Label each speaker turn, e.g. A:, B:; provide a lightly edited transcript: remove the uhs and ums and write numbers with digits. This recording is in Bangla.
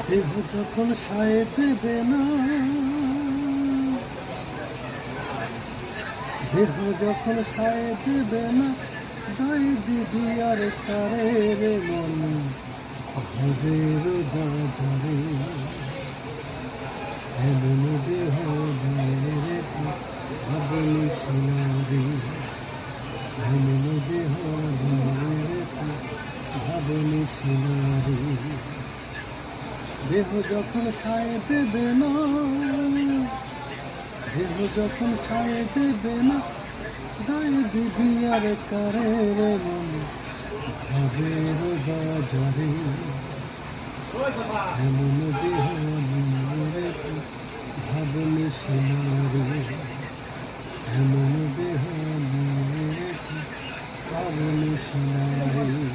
A: দেহ যখন সায় দেবে না, দেহ যখন সায় দেবে না, দায় দিবি আর কারে রে মন ভবের বাজারে। এমন দেহ রে ভাবনি সিনারি, এমন দেহ রে ভাবনি সিনারি। দেহ যখন সায় দেবে না, দেহ যখন সায় দেবে না, দায় দিবি আর কারে রে মন ভবের বাজারে। এমন দেহ রে ভাবনি সিনারি, এমন দেহ রে ভাবনি সিনারি।